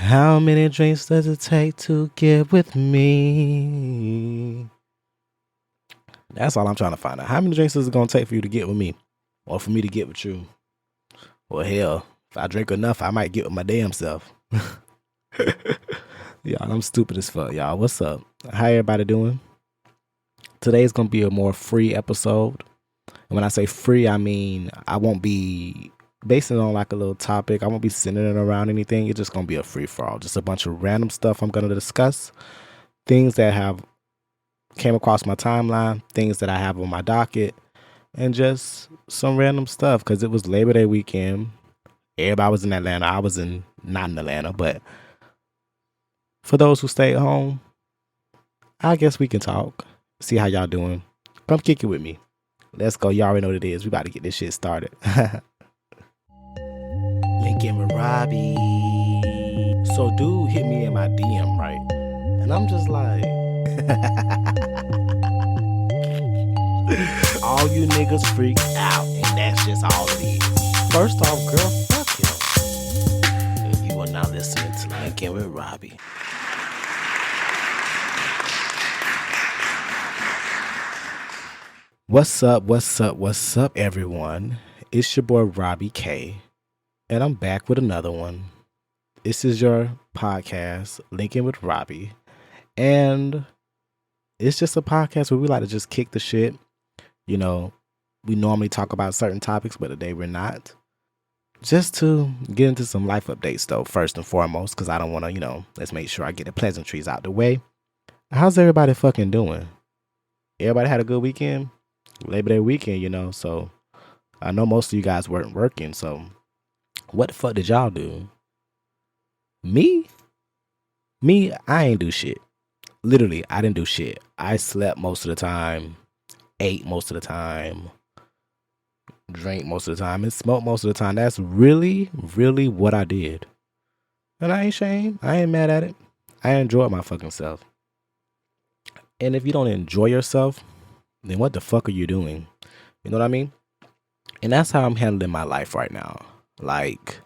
How many drinks does it take to get with me? That's all I'm trying to find out. How many drinks is it going to take for you to get with me? Or for me to get with you? Well, hell, if I drink enough, I might get with my damn self. Y'all, I'm stupid as fuck. Y'all, what's up? How everybody doing? Today's going to be a more free episode. And when I say free, I mean I won't be basing it on like a little topic. I won't be centering it around anything. It's just going to be a free-for-all. Just a bunch of random stuff I'm going to discuss. Things that have came across my timeline. Things that I have on my docket. And just some random stuff because it was Labor Day weekend. Everybody was in Atlanta. I was not in Atlanta, but for those who stayed home, I guess we can talk. See how y'all doing. Come kick it with me. Let's go. Y'all already know what it is. We about to get this shit started. Linkinwitrobby. So dude hit me in my DM, right? And I'm just like, all you niggas freak out, and that's just all it is. First off, girl, fuck him. And you are now listening to Linkinwitrobby. What's up, everyone? It's your boy Robbie K, and I'm back with another one. This is your podcast, Linkinwitrobby, and it's just a podcast where we like to just kick the shit. You know, we normally talk about certain topics, but today we're not. Just to get into some life updates, though, first and foremost, because I don't want to, let's make sure I get the pleasantries out the way. How's everybody fucking doing? Everybody had a good weekend? Labor Day weekend, so I know most of you guys weren't working, so what the fuck did y'all do? Me, I ain't do shit. Literally, I didn't do shit. I slept most of the time. Ate most of the time, drank most of the time, and smoked most of the time. That's really, really what I did. And I ain't ashamed. I ain't mad at it. I enjoyed my fucking self. And if you don't enjoy yourself, then what the fuck are you doing? You know what I mean? And that's how I'm handling my life right now. Like,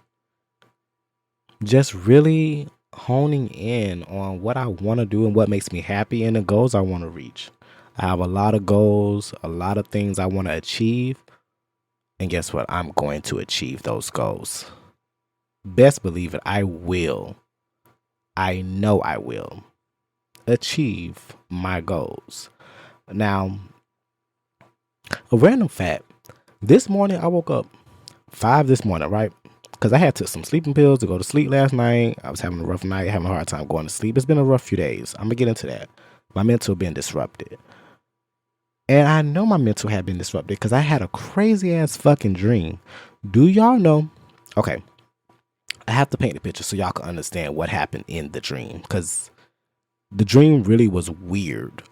just really honing in on what I want to do and what makes me happy and the goals I want to reach. I have a lot of goals, a lot of things I want to achieve. And guess what? I'm going to achieve those goals. Best believe it, I will. I know I will achieve my goals. Now, a random fact. This morning, I woke up 5 this morning, right? Because I had took some sleeping pills to go to sleep last night. I was having a rough night, having a hard time going to sleep. It's been a rough few days. I'm going to get into that. My mental been disrupted. And I know my mental had been disrupted because I had a crazy ass fucking dream. Do y'all know? Okay. I have to paint the picture so y'all can understand what happened in the dream. Because the dream really was weird.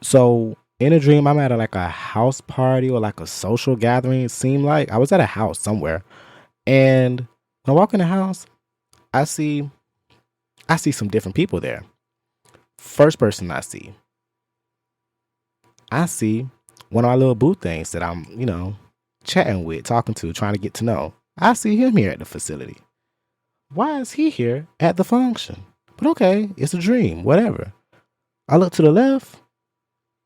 So in a dream, I'm at like a house party or like a social gathering. It seemed like I was at a house somewhere. And when I walk in the house, I see some different people there. First person I see one of my little boo things that I'm, chatting with, talking to, trying to get to know. I see him here at the facility. Why is he here at the function? But okay, it's a dream, whatever. I look to the left.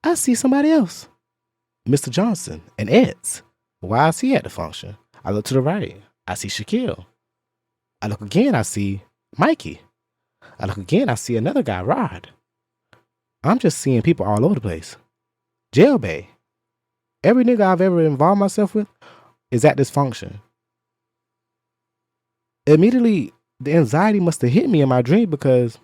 I see somebody else. Mr. Johnson and Ed's. Why is he at the function? I look to the right. I see Shaquille. I look again, I see Mikey. I look again, I see another guy, Rod. I'm just seeing people all over the place. Jail Bay. Every nigga I've ever involved myself with is at this function. Immediately, the anxiety must have hit me in my dream because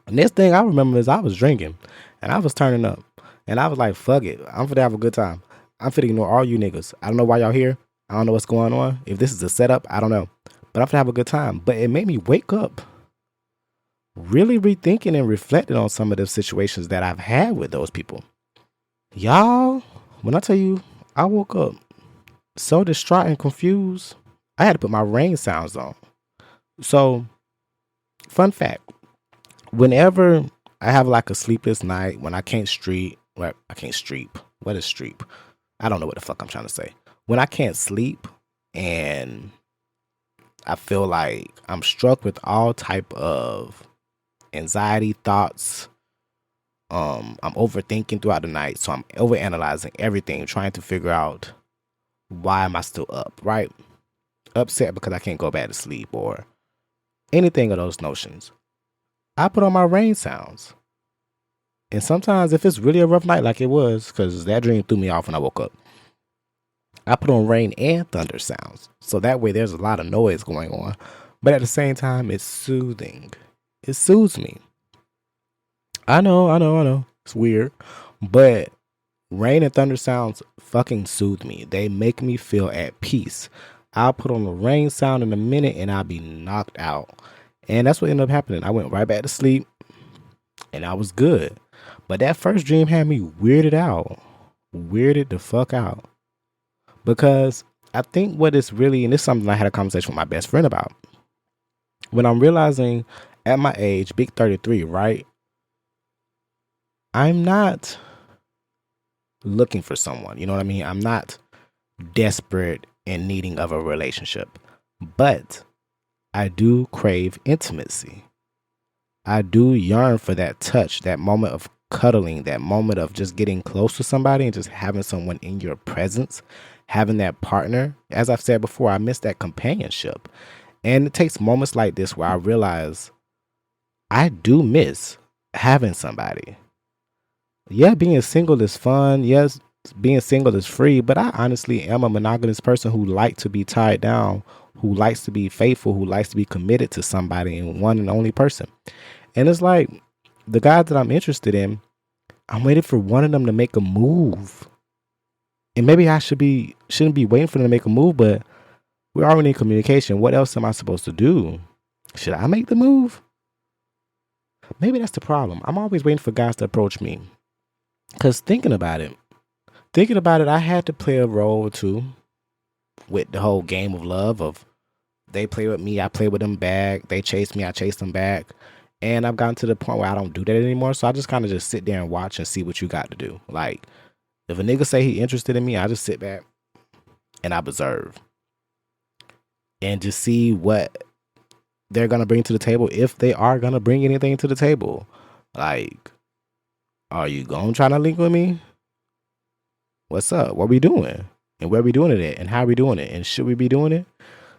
the next thing I remember is I was drinking and I was turning up. And I was like, fuck it. I'm finna have a good time. I'm finna ignore all you niggas. I don't know why y'all here. I don't know what's going on. If this is a setup, I don't know. But I'm finna have a good time. But it made me wake up really rethinking and reflecting on some of the situations that I've had with those people. Y'all, when I tell you, I woke up so distraught and confused, I had to put my rain sounds on. So, fun fact, whenever I have like a sleepless night, when I can't streep, what is streep? I don't know what the fuck I'm trying to say. When I can't sleep and I feel like I'm struck with all type of anxiety thoughts. I'm overthinking throughout the night, so I'm overanalyzing everything, trying to figure out why am I still up, right? Upset because I can't go back to sleep or anything of those notions. I put on my rain sounds. And sometimes if it's really a rough night like it was, because that dream threw me off when I woke up, I put on rain and thunder sounds. So that way there's a lot of noise going on. But at the same time, it's soothing. It soothes me. I know. It's weird. But rain and thunder sounds fucking soothe me. They make me feel at peace. I'll put on the rain sound in a minute and I'll be knocked out. And that's what ended up happening. I went right back to sleep and I was good. But that first dream had me weirded out. Weirded the fuck out. Because I think what it's really, and this is something I had a conversation with my best friend about. When I'm realizing at my age, big 33, right? I'm not looking for someone. You know what I mean? I'm not desperate and needing of a relationship. But I do crave intimacy. I do yearn for that touch, that moment of cuddling, that moment of just getting close to somebody and just having someone in your presence, having that partner. As I've said before, I miss that companionship. And it takes moments like this where I realize I do miss having somebody. Yeah, being single is fun. Yes, being single is free, but I honestly am a monogamous person who likes to be tied down, who likes to be faithful, who likes to be committed to somebody and one and only person. And it's like the guys that I'm interested in, I'm waiting for one of them to make a move. And maybe I shouldn't be waiting for them to make a move, but we're already in communication. What else am I supposed to do? Should I make the move? Maybe that's the problem. I'm always waiting for guys to approach me. Because thinking about it, I had to play a role too with the whole game of love of they play with me, I play with them back. They chase me, I chase them back. And I've gotten to the point where I don't do that anymore. So I just kind of just sit there and watch and see what you got to do. Like, if a nigga say he interested in me, I just sit back and I observe. And just see what they're going to bring to the table, if they are going to bring anything to the table. Like, are you going to try to link with me? What's up? What we doing? And where we doing it at? And how we doing it? And should we be doing it?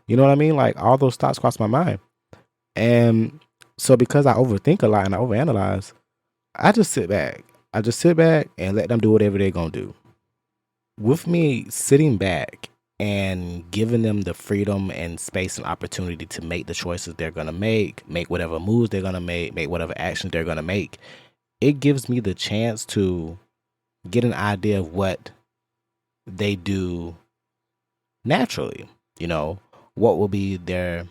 You know what I mean? Like, all those thoughts cross my mind. And so because I overthink a lot and I overanalyze, I just sit back. I just sit back and let them do whatever they're going to do. With me sitting back and giving them the freedom and space and opportunity to make the choices they're going to make whatever moves they're going to make whatever actions they're going to make, it gives me the chance to get an idea of what they do naturally. You know, what will be their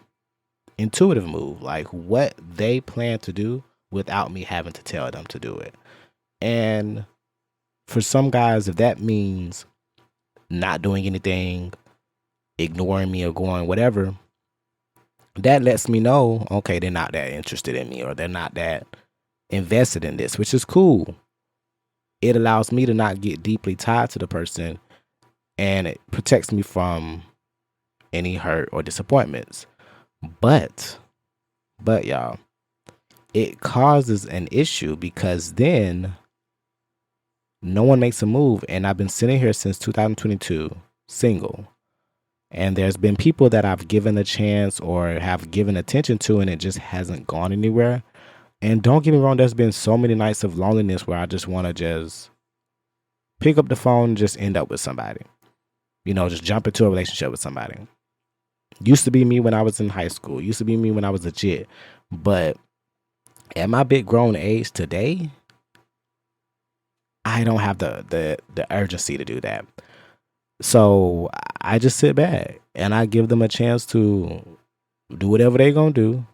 intuitive move, like what they plan to do without me having to tell them to do it. And for some guys, if that means not doing anything, ignoring me or going whatever, that lets me know, okay, they're not that interested in me or they're not that invested in this, which is cool. It allows me to not get deeply tied to the person and it protects me from any hurt or disappointments. But y'all, it causes an issue because then no one makes a move. And I've been sitting here since 2022, single. And there's been people that I've given a chance or have given attention to, and it just hasn't gone anywhere. And don't get me wrong, there's been so many nights of loneliness where I just want to just pick up the phone and just end up with somebody. You know, just jump into a relationship with somebody. Used to be me when I was in high school. Used to be me when I was a jit. But at my big grown age today, I don't have the urgency to do that. So I just sit back and I give them a chance to do whatever they're going to do.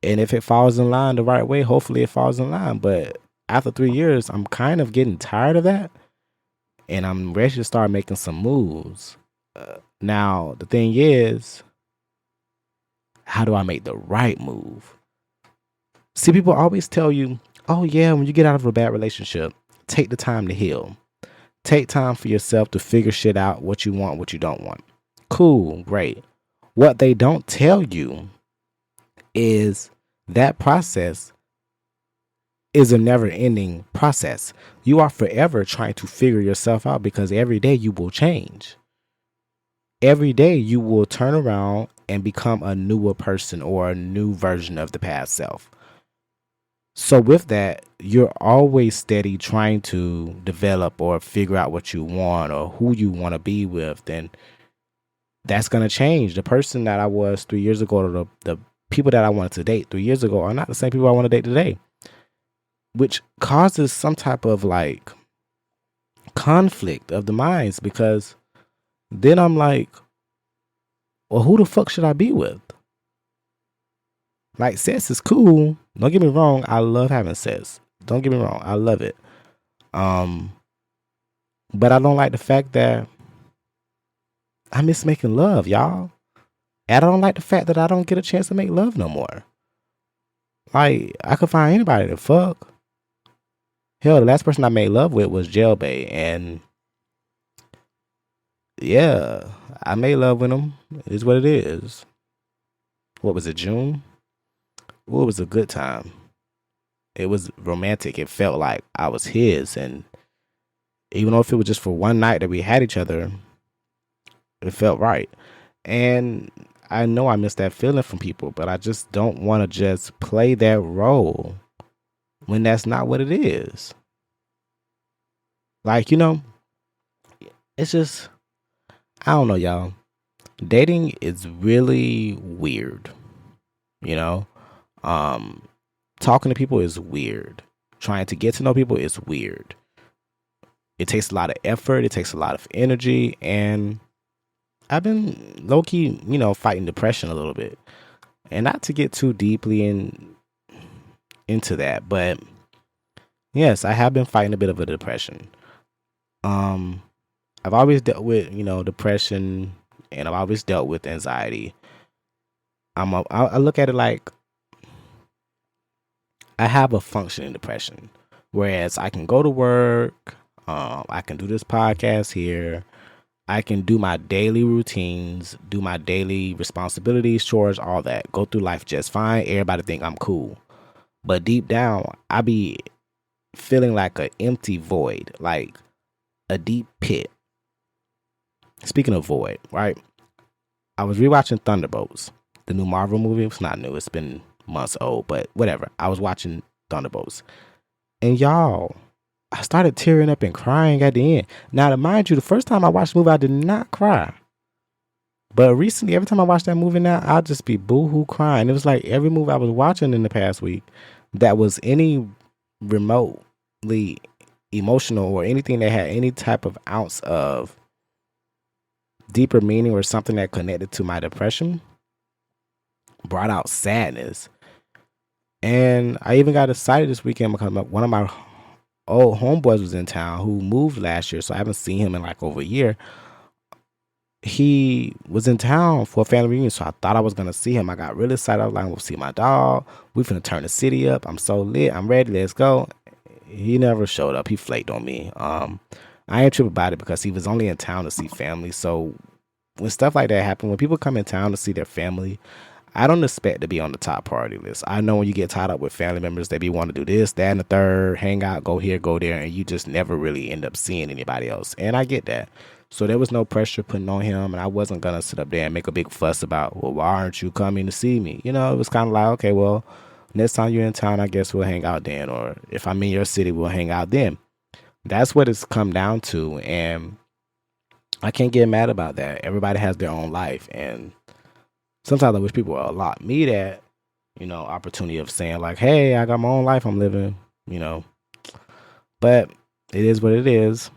And if it falls in line the right way, hopefully it falls in line. But after 3 years, I'm kind of getting tired of that. And I'm ready to start making some moves. Now, the thing is, how do I make the right move? See, people always tell you, oh yeah, when you get out of a bad relationship, take the time to heal. Take time for yourself to figure shit out, what you want, what you don't want. Cool, great. What they don't tell you is that process is a never ending process. You are forever trying to figure yourself out because every day you will change. Every day you will turn around and become a newer person or a new version of the past self. So with that, you're always steady trying to develop or figure out what you want or who you want to be with. Then that's going to change. The person that I was 3 years ago, or the people that I wanted to date 3 years ago, are not the same people I want to date today, which causes some type of like conflict of the minds, because then I'm like, well, who the fuck should I be with? Like, sex is cool. Don't get me wrong. I love having sex. Don't get me wrong. I love it. But I don't like the fact that I miss making love, y'all. And I don't like the fact that I don't get a chance to make love no more. Like, I could find anybody to fuck. Hell, the last person I made love with was Jailbait, and yeah, I made love with him. It is what it is. What was it, June? Well, it was a good time. It was romantic. It felt like I was his, and even though if it was just for one night that we had each other, it felt right. And I know I miss that feeling from people, but I just don't want to just play that role when that's not what it is. Like, it's just, I don't know, y'all. Dating is really weird, talking to people is weird. Trying to get to know people is weird. It takes a lot of effort. It takes a lot of energy. And I've been low-key, fighting depression a little bit. And not to get too deeply into that, but yes, I have been fighting a bit of a depression. I've always dealt with, depression, and I've always dealt with anxiety. I look at it like I have a functioning depression, whereas I can go to work, I can do this podcast here, I can do my daily routines, do my daily responsibilities, chores, all that, go through life just fine. Everybody think I'm cool, but deep down, I be feeling like an empty void, like a deep pit. Speaking of void, right? I was rewatching Thunderbolts, the new Marvel movie. It's not new. It's been months old, but whatever. I was watching Thunderbolts, and y'all, I started tearing up and crying at the end. Now, to mind you, the first time I watched the movie, I did not cry. But recently, every time I watch that movie now, I'll just be boo-hoo crying. It was like every movie I was watching in the past week that was any remotely emotional or anything that had any type of ounce of deeper meaning or something that connected to my depression brought out sadness. And I even got excited this weekend because one of my old homeboys was in town who moved last year, so I haven't seen him in like over a year. He was in town for a family reunion, so I thought I was going to see him. I got really excited. I was like, we'll see my dog. We finna turn the city up. I'm so lit. I'm ready. Let's go. He never showed up. He flaked on me. I ain't tripping about it because he was only in town to see family. So when stuff like that happen, when people come in town to see their family, I don't expect to be on the top priority list. I know when you get tied up with family members, they be want to do this, that, and the third, hang out, go here, go there, and you just never really end up seeing anybody else. And I get that. So there was no pressure putting on him, and I wasn't going to sit up there and make a big fuss about, well, why aren't you coming to see me? It was kind of like, okay, well, next time you're in town, I guess we'll hang out then. Or if I'm in your city, we'll hang out then. That's what it's come down to, and I can't get mad about that. Everybody has their own life, and sometimes I wish people would allot me that, opportunity of saying like, hey, I got my own life I'm living, But it is what it is.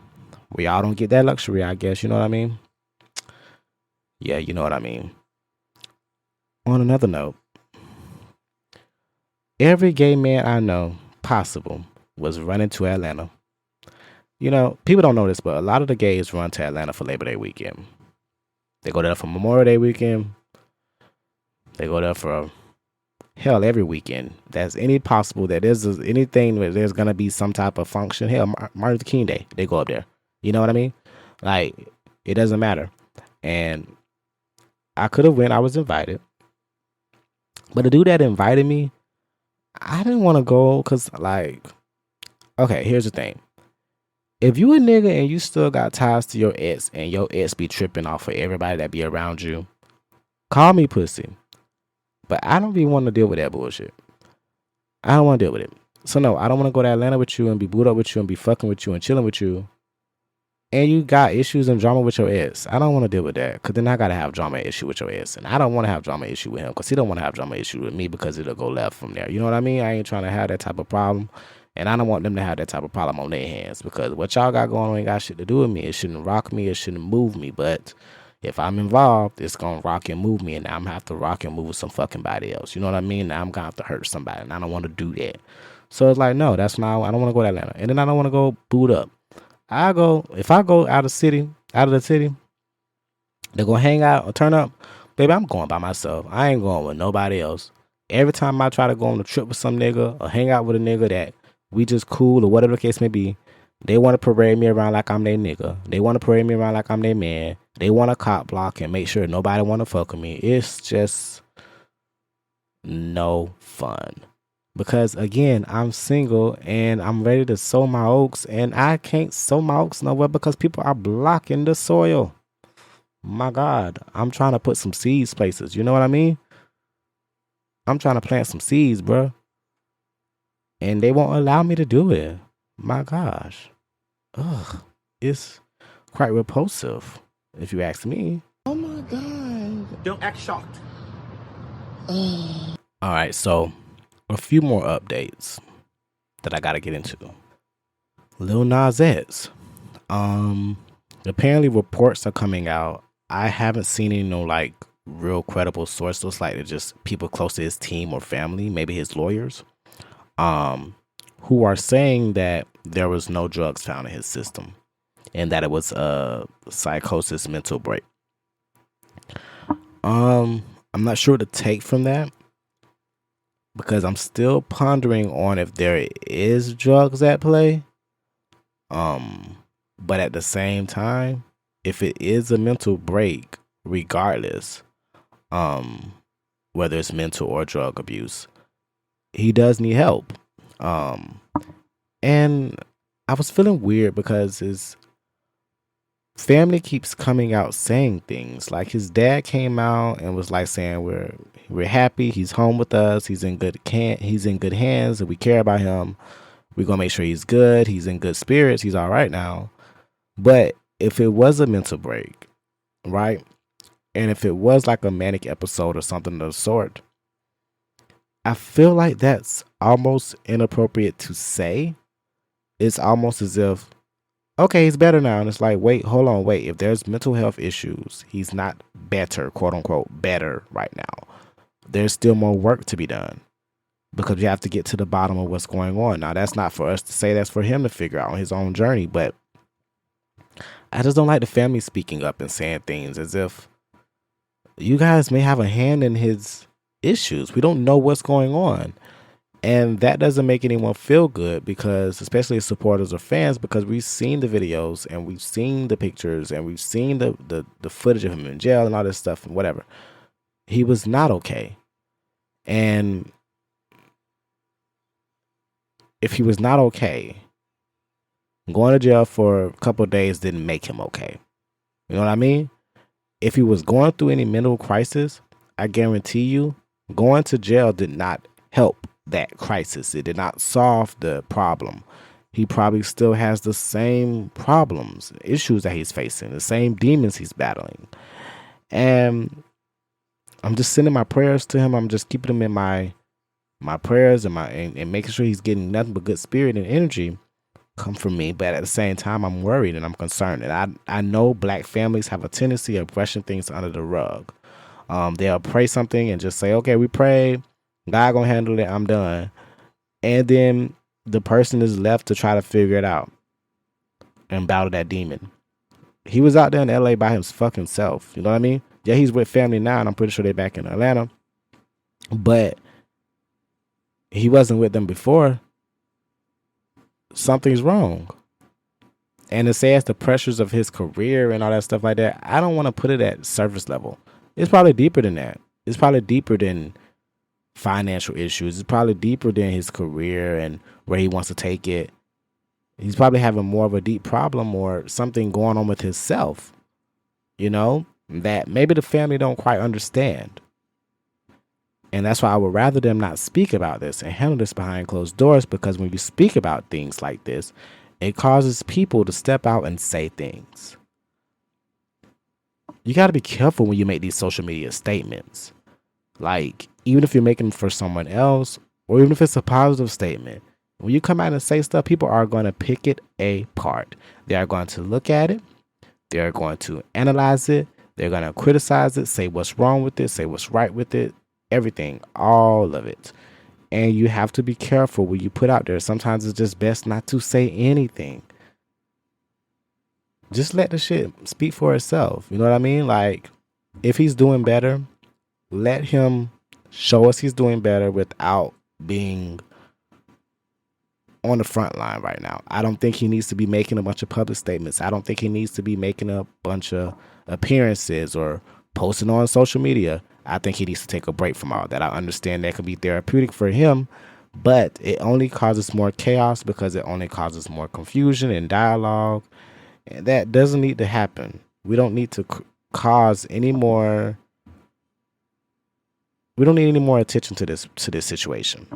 We all don't get that luxury, I guess. You know what I mean? Yeah, you know what I mean. On another note, every gay man I know possible was running to Atlanta. People don't know this, but a lot of the gays run to Atlanta for Labor Day weekend. They go there for Memorial Day weekend. They go there for hell every weekend. That's any possible that there's anything where there's gonna be some type of function. Hell, Martin Luther King Day, they go up there. You know what I mean? Like, it doesn't matter. And I could have went. I was invited. But the dude that invited me, I didn't want to go because, like, okay, here's the thing. If you a nigga and you still got ties to your ex and your ex be tripping off of everybody that be around you, call me pussy. But I don't be wanting to deal with that bullshit. I don't want to deal with it. So no, I don't want to go to Atlanta with you and be booed up with you and be fucking with you and chilling with you. And you got issues and drama with your ex. I don't want to deal with that because then I got to have drama issue with your ex. And I don't want to have drama issue with him because he don't want to have drama issue with me because it'll go left from there. You know what I mean? I ain't trying to have that type of problem. And I don't want them to have that type of problem on their hands because what y'all got going on ain't got shit to do with me. It shouldn't rock me. It shouldn't move me. But if I'm involved, it's going to rock and move me. And now I'm going to have to rock and move some fucking body else. You know what I mean? Now I'm going to have to hurt somebody. And I don't want to do that. So it's like, no, that's not, I don't want to go to Atlanta. And then I don't want to go boot up. If I go out of the city, they're going to hang out or turn up. Baby, I'm going by myself. I ain't going with nobody else. Every time I try to go on a trip with some nigga or hang out with a nigga that we just cool or whatever the case may be, they want to parade me around like I'm their nigga. They want to parade me around like I'm their man. They want to cop block and make sure nobody want to fuck with me. It's just no fun. Because again, I'm single and I'm ready to sow my oats and I can't sow my oats nowhere because people are blocking the soil. My God, I'm trying to put some seeds places. You know what I mean? I'm trying to plant some seeds, bro. And they won't allow me to do it. My gosh. Ugh. It's quite repulsive, if you ask me. Oh my God. Don't act shocked. All right, so a few more updates that I got to get into. Lil Nas X. Apparently reports are coming out. I haven't seen any like real credible source. Looks like they're just people close to his team or family, maybe his lawyers, who are saying that there was no drugs found in his system and that it was a psychosis mental break. I'm not sure what to take from that because I'm still pondering on if there is drugs at play. But at the same time, if it is a mental break, regardless, whether it's mental or drug abuse, he does need help. And I was feeling weird because his family keeps coming out saying things like his dad came out and was like saying we're happy, he's home with us, he's in good hands, and we care about him. We're gonna make sure he's good, he's in good spirits, he's all right now. But if it was a mental break, right? And if it was like a manic episode or something of the sort, I feel like that's almost inappropriate to say. It's almost as if, okay, he's better now. And it's like, wait, hold on, wait. If there's mental health issues, he's not better, quote unquote, better right now. There's still more work to be done because you have to get to the bottom of what's going on. Now, that's not for us to say. That's for him to figure out on his own journey. But I just don't like the family speaking up and saying things as if you guys may have a hand in his issues. We don't know what's going on. And that doesn't make anyone feel good because, especially supporters or fans, because we've seen the videos and we've seen the pictures and we've seen the footage of him in jail and all this stuff and whatever. He was not okay. And if he was not okay, going to jail for a couple of days didn't make him okay. You know what I mean? If he was going through any mental crisis, I guarantee you, going to jail did not help that crisis. It did not solve the problem. He probably still has the same problems, issues that he's facing, the same demons he's battling. And I'm just sending my prayers to him. I'm just keeping him in my prayers and making sure he's getting nothing but good spirit and energy come from me. But at the same time, I'm worried and I'm concerned. And I know black families have a tendency of brushing things under the rug. They'll pray something and just say, okay, we pray, God gonna handle it, I'm done. And then the person is left to try to figure it out and battle that demon. He was out there in LA by his fucking self. You know what I mean? Yeah, he's with family now, and I'm pretty sure they're back in Atlanta. But he wasn't with them before. Something's wrong. And to say it's the pressures of his career and all that stuff like that, I don't want to put it at surface level. It's probably deeper than that. It's probably deeper than financial issues. It's probably deeper than his career and where he wants to take it. He's probably having more of a deep problem or something going on with himself, that maybe the family don't quite understand. And that's why I would rather them not speak about this and handle this behind closed doors, because when you speak about things like this, it causes people to step out and say things. You got to be careful when you make these social media statements. Like, even if you're making them for someone else, or even if it's a positive statement, when you come out and say stuff, people are going to pick it apart. They are going to look at it. They're going to analyze it. They're going to criticize it, say what's wrong with it, say what's right with it, everything, all of it. And you have to be careful what you put out there. Sometimes it's just best not to say anything. Just let the shit speak for itself. You know what I mean? Like, if he's doing better, let him show us he's doing better without being on the front line right now. I don't think he needs to be making a bunch of public statements. I don't think he needs to be making a bunch of appearances or posting on social media. I think he needs to take a break from all that. I understand that could be therapeutic for him, but it only causes more chaos because it only causes more confusion and dialogue. And that doesn't need to happen. We don't need to cause any more. We don't need any more attention to this situation.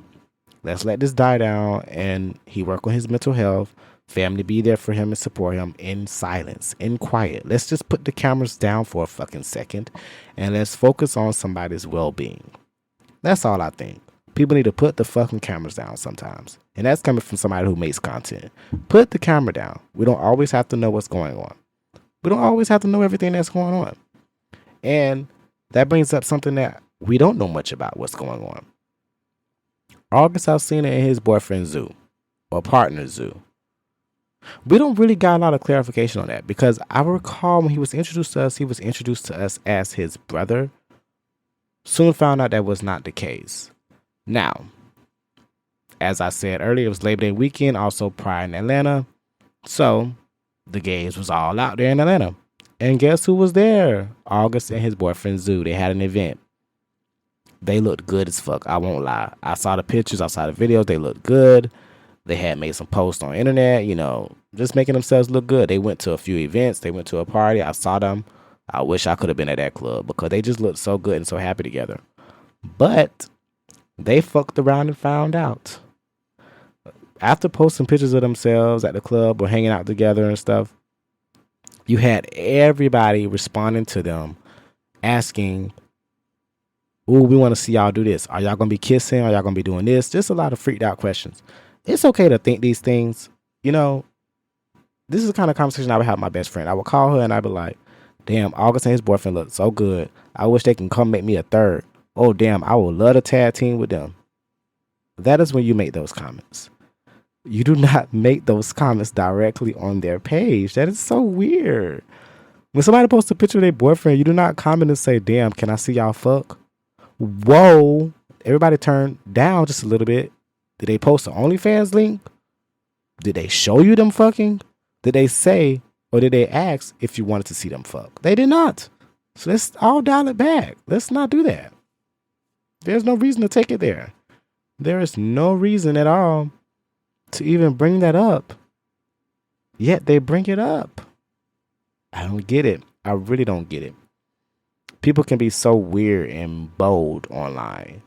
Let's let this die down and he work on his mental health. Family be there for him and support him in silence, in quiet. Let's just put the cameras down for a fucking second and let's focus on somebody's well-being. That's all I think. People need to put the fucking cameras down sometimes. And that's coming from somebody who makes content. Put the camera down. We don't always have to know what's going on. We don't always have to know everything that's going on. And that brings up something that we don't know much about what's going on. August Alsina and his boyfriend Zoo, or partner Zoo. We don't really got a lot of clarification on that, because I recall when he was introduced to us as his brother. Soon found out that was not the case. Now, as I said earlier, it was Labor Day weekend, also Pride in Atlanta. So the gays was all out there in Atlanta. And guess who was there? August and his boyfriend Zoo. They had an event. They looked good as fuck. I won't lie. I saw the pictures. I saw the videos. They looked good. They had made some posts on the internet, just making themselves look good. They went to a few events. They went to a party. I saw them. I wish I could have been at that club because they just looked so good and so happy together. But they fucked around and found out. After posting pictures of themselves at the club or hanging out together and stuff, you had everybody responding to them asking, "Ooh, we want to see y'all do this. Are y'all going to be kissing? Are y'all going to be doing this?" Just a lot of freaked out questions. It's okay to think these things. This is the kind of conversation I would have with my best friend. I would call her and I'd be like, "Damn, August and his boyfriend look so good. I wish they can come make me a third. Oh, damn, I would love to tag team with them." That is when you make those comments. You do not make those comments directly on their page. That is so weird. When somebody posts a picture of their boyfriend, you do not comment and say, "Damn, can I see y'all fuck?" Whoa. Everybody turn down just a little bit. Did they post an OnlyFans link? Did they show you them fucking? Did they say, or did they ask if you wanted to see them fuck? They did not. So let's all dial it back. Let's not do that. There's no reason to take it there. There is no reason at all to even bring that up. Yet they bring it up. I don't get it. I really don't get it. People can be so weird and bold online.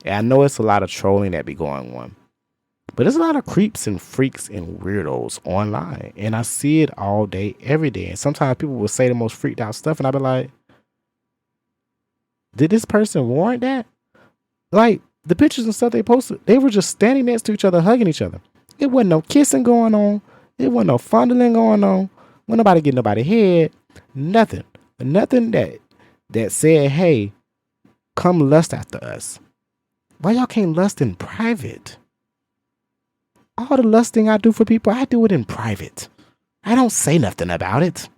And I know it's a lot of trolling that be going on. But there's a lot of creeps and freaks and weirdos online. And I see it all day, every day. And sometimes people will say the most freaked out stuff. And I'll be like, did this person warrant that? Like, the pictures and stuff they posted, they were just standing next to each other, hugging each other. It wasn't no kissing going on. It wasn't no fondling going on. Wasn't nobody getting nobody head. Nothing. Nothing that said, "Hey, come lust after us." Why y'all can't lust in private? All the lusting I do for people, I do it in private. I don't say nothing about it.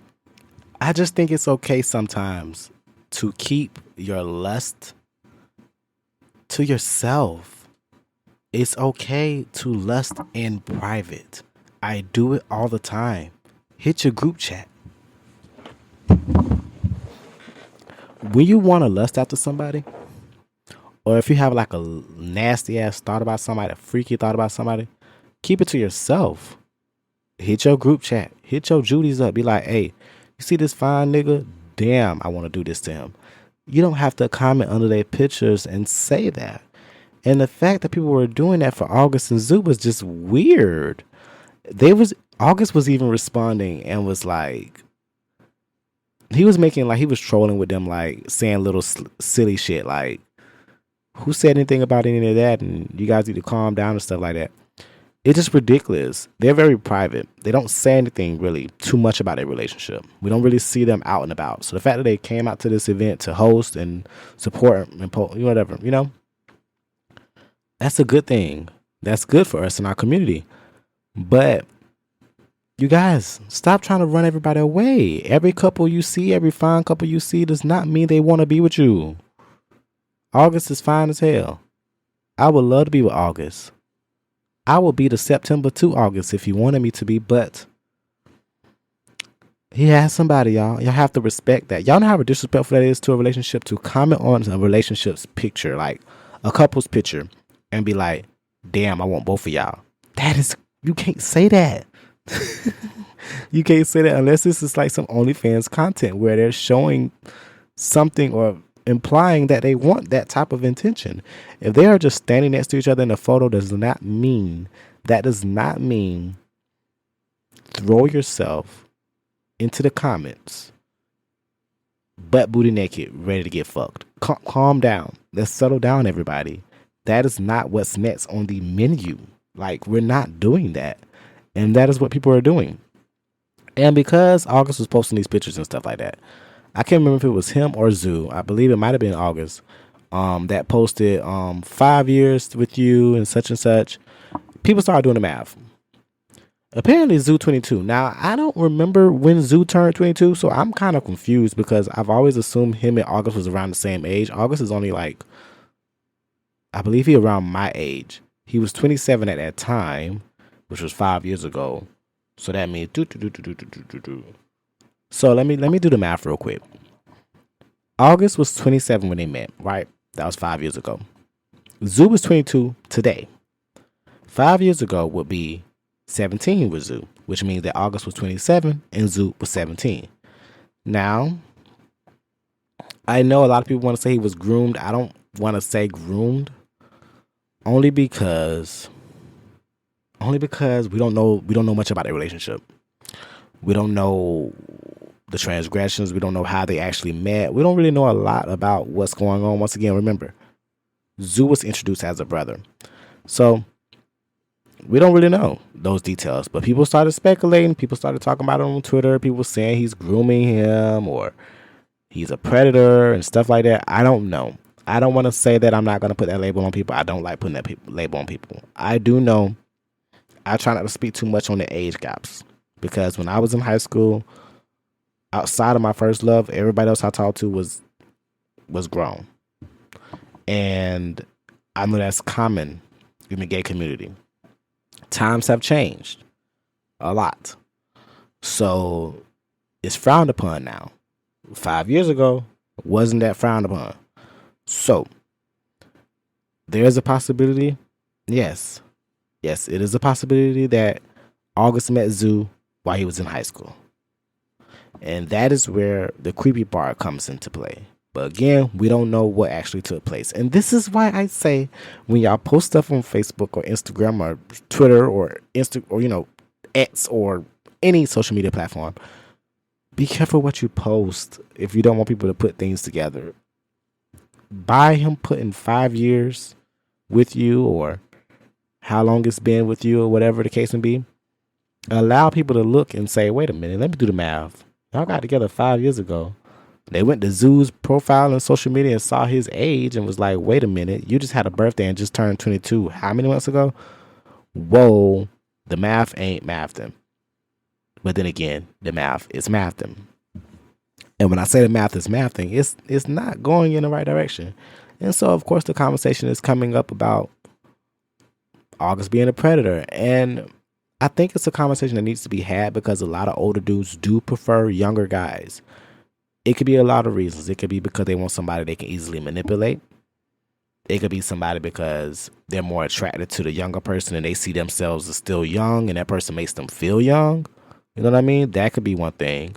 I just think it's okay sometimes to keep your lust to yourself. It's okay to lust in private. I do it all the time. Hit your group chat. when you want to lust after somebody, or if you have like a nasty ass thought about somebody, a freaky thought about somebody, keep it to yourself. Hit your group chat, hit your Judies up. Be like, hey, you see this fine nigga? Damn, I want to do this to him. You don't have to comment under their pictures and say that. And the fact that people were doing that for August and Zoo was just weird. August was even responding and was like, he was making like he was trolling with them, like saying little silly shit like, who said anything about any of that, and you guys need to calm down and stuff like that. It's just ridiculous. They're very private. They don't say anything really too much about their relationship. We don't really see them out and about. So the fact that they came out to this event to host and support and whatever, that's a good thing. That's good for us in our community. But you guys, stop trying to run everybody away. Every couple you see, every fine couple you see does not mean they want to be with you. August is fine as hell. I would love to be with August. I will be the September to August if he wanted me to be, but he has somebody, y'all. Y'all have to respect that. Y'all know how disrespectful that is to a relationship, to comment on a relationship's picture, like a couple's picture, and be like, damn, I want both of y'all. You can't say that. You can't say that unless this is like some OnlyFans content where they're showing something or implying that they want that type of intention. If they are just standing next to each other in a photo, does not mean throw yourself into the comments butt booty naked ready to get fucked. Calm down. Let's settle down, everybody. That is not what's next on the menu. Like, we're not doing that. And that is what people are doing. And because August was posting these pictures and stuff like that, I can't remember if it was him or Zoo. I believe it might have been August. That posted 5 years with you and such. People started doing the math. Apparently Zoo 22. Now, I don't remember when Zoo turned 22, so I'm kind of confused because I've always assumed him and August was around the same age. August is only like, I believe he around my age. He was 27 at that time, which was 5 years ago. So that means So let me do the math real quick. August was 27 when they met, right? That was 5 years ago. Zoo was 22 today. 5 years ago would be 17 with Zoo, which means that August was 27 and Zoo was 17. Now, I know a lot of people want to say he was groomed. I don't want to say groomed, only because we don't know much about their relationship. We don't know the transgressions. We don't know how they actually met. We don't really know a lot about what's going on. Once again, remember, Zoo was introduced as a brother. So we don't really know those details. But people started speculating. People started talking about it on Twitter. People saying he's grooming him or he's a predator and stuff like that. I don't know. I don't want to say that. I'm not going to put that label on people. I don't like putting that label on people. I do know. I try not to speak too much on the age gaps. Because when I was in high school, outside of my first love, everybody else I talked to was grown. And I know that's common in the gay community. Times have changed a lot. So it's frowned upon now. 5 years ago, wasn't that frowned upon? So there's a possibility. Yes, it is a possibility that August met Zoo while he was in high school. And that is where the creepy part comes into play. But again, we don't know what actually took place. And this is why I say when y'all post stuff on Facebook or Instagram or Twitter or X or any social media platform, be careful what you post if you don't want people to put things together. By him putting 5 years with you or how long it's been with you or whatever the case may be, allow people to look and say, wait a minute, let me do the math. Y'all got together 5 years ago. They went to Zoo's profile on social media and saw his age and was like, wait a minute, you just had a birthday and just turned 22 how many months ago? Whoa, the math ain't mathed. But then again, the math is mathed. And when I say the math is mathing, it's not going in the right direction. And so, of course, the conversation is coming up about August being a predator. And I think it's a conversation that needs to be had because a lot of older dudes do prefer younger guys. It could be a lot of reasons. It could be because they want somebody they can easily manipulate. It could be somebody because they're more attracted to the younger person and they see themselves as still young and that person makes them feel young. You know what I mean? That could be one thing.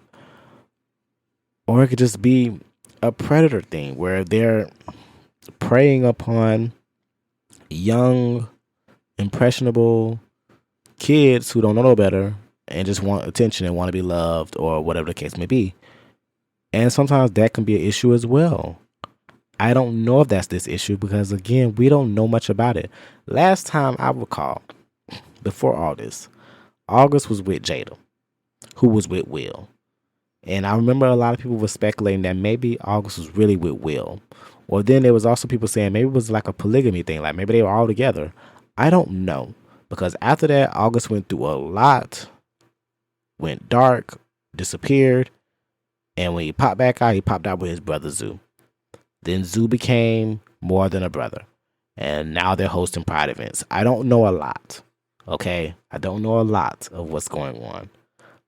Or it could just be a predator thing where they're preying upon young, impressionable kids who don't know no better and just want attention and want to be loved or whatever the case may be. And sometimes that can be an issue as well. I don't know if that's this issue because, again, we don't know much about it. Last time I recall, before all this, August was with Jada, who was with Will. And I remember a lot of people were speculating that maybe August was really with Will. Or then there was also people saying maybe it was like a polygamy thing, like maybe they were all together. I don't know. Because after that, August went through a lot, went dark, disappeared. And when he popped back out, he popped out with his brother Zoo. Then Zoo became more than a brother. And now they're hosting pride events. I don't know a lot. Okay? I don't know a lot of what's going on.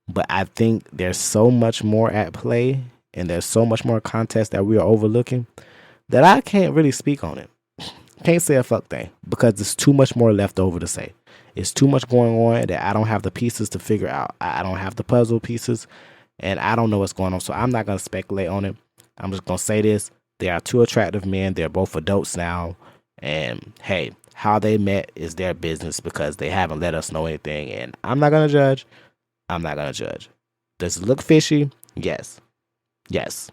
But I think there's so much more at play and there's so much more context that we are overlooking that I can't really speak on it. Can't say a fuck thing because there's too much more left over to say. It's too much going on that I don't have the pieces to figure out. I don't have the puzzle pieces and I don't know what's going on. So I'm not going to speculate on it. I'm just going to say this. They are two attractive men. They're both adults now. And hey, how they met is their business because they haven't let us know anything. And I'm not going to judge. I'm not going to judge. Does it look fishy? Yes. Yes.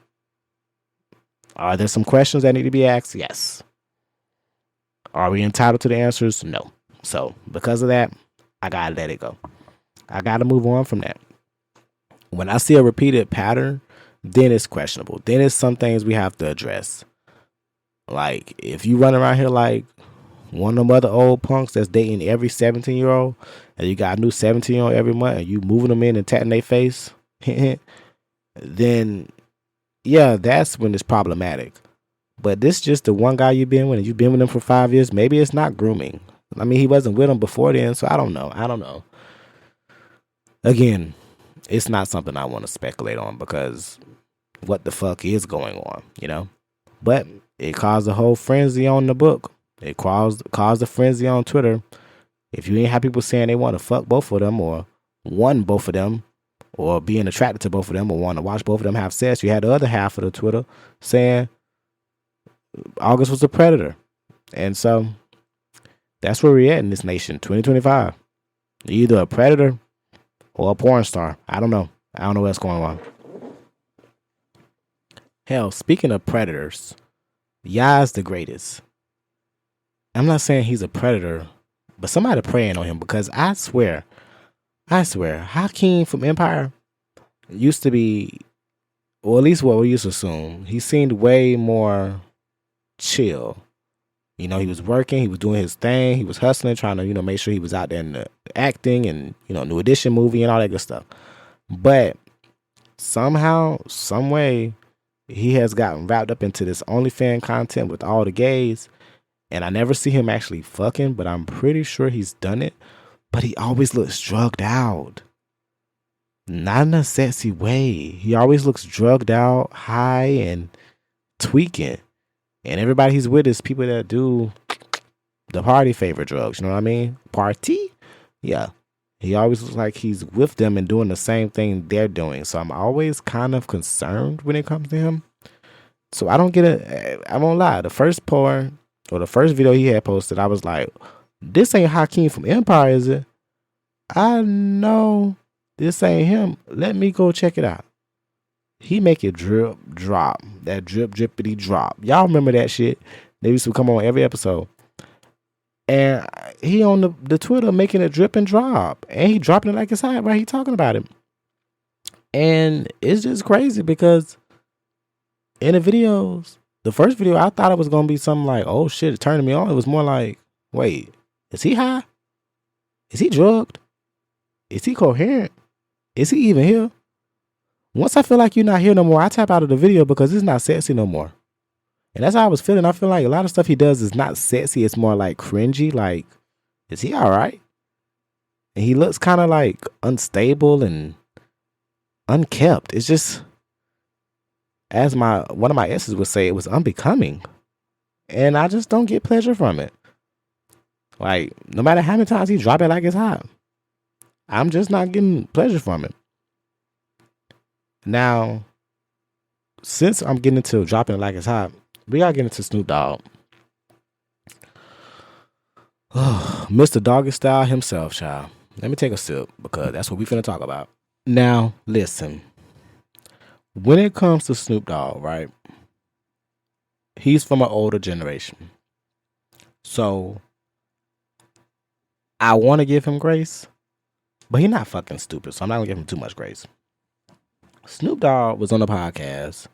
Are there some questions that need to be asked? Yes. Are we entitled to the answers? No. So because of that, I got to let it go. I got to move on from that. When I see a repeated pattern, then it's questionable. Then it's some things we have to address. Like if you run around here like one of them other old punks that's dating every 17-year-old and you got a new 17-year-old every month and you moving them in and tatting their face, then yeah, that's when it's problematic. But this is just the one guy you've been with and you've been with him for 5 years. Maybe it's not grooming. I mean, he wasn't with him before then, so I don't know. Again, it's not something I want to speculate on because what the fuck is going on, you know? But it caused a whole frenzy on the book. It caused a frenzy on Twitter. If you ain't have people saying they want to fuck both of them or want both of them or being attracted to both of them or want to watch both of them have sex, you had the other half of the Twitter saying August was a predator. And so that's where we're at in this nation, 2025. You're either a predator or a porn star. I don't know. I don't know what's going on. Hell, speaking of predators, Yah's the greatest. I'm not saying he's a predator, but somebody preying on him because I swear, Hakeem from Empire used to be, or at least what we used to assume, he seemed way more chill. You know, he was working, he was doing his thing, he was hustling, trying to, make sure he was out there in the acting and, New Edition movie and all that good stuff. But somehow, some way, he has gotten wrapped up into this OnlyFans content with all the gays. And I never see him actually fucking, but I'm pretty sure he's done it. But he always looks drugged out. Not in a sexy way. He always looks drugged out, high, and tweaking. And everybody he's with is people that do the party favorite drugs. You know what I mean? Party? Yeah. He always looks like he's with them and doing the same thing they're doing. So I'm always kind of concerned when it comes to him. So I don't get it. I won't lie. The first porn or the first video he had posted, I was like, this ain't Hakeem from Empire, is it? I know this ain't him. Let me go check it out. He make it drip, drop. That drip, drippity drop. Y'all remember that shit? They used to come on every episode. And he on the Twitter making it drip and drop. And he dropping it like it's hot, right? He talking about it. And it's just crazy because in the videos, the first video, I thought it was going to be something like, oh shit, it's turning me on. It was more like, wait, is he high? Is he drugged? Is he coherent? Is he even here? Once I feel like you're not here no more, I tap out of the video because it's not sexy no more. And that's how I was feeling. I feel like a lot of stuff he does is not sexy. It's more like cringy. Like, is he all right? And he looks kind of like unstable and unkept. It's just, as one of my exes would say, it was unbecoming. And I just don't get pleasure from it. Like, no matter how many times he drop it like it's hot, I'm just not getting pleasure from it. Now, since I'm getting into dropping it like it's hot, we gotta get into Snoop Dogg. Mr. Doggy Style himself, child. Let me take a sip because that's what we finna talk about. Now, listen. When it comes to Snoop Dogg, right? He's from an older generation. So, I want to give him grace, but he's not fucking stupid, so I'm not going to give him too much grace. Snoop Dogg was on the podcast.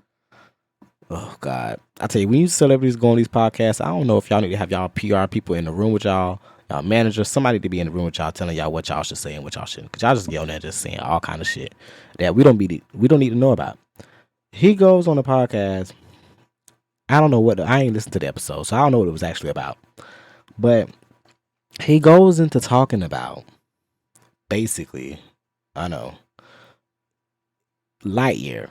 Oh, God. I tell you, when you celebrities go on these podcasts, I don't know if y'all need to have y'all PR people in the room with y'all managers, somebody to be in the room with y'all telling y'all what y'all should say and what y'all shouldn't. Because y'all just get on there just saying all kind of shit that we don't need to know about. He goes on the podcast. I don't know I ain't listened to the episode, so I don't know what it was actually about. But he goes into talking about, basically, Lightyear.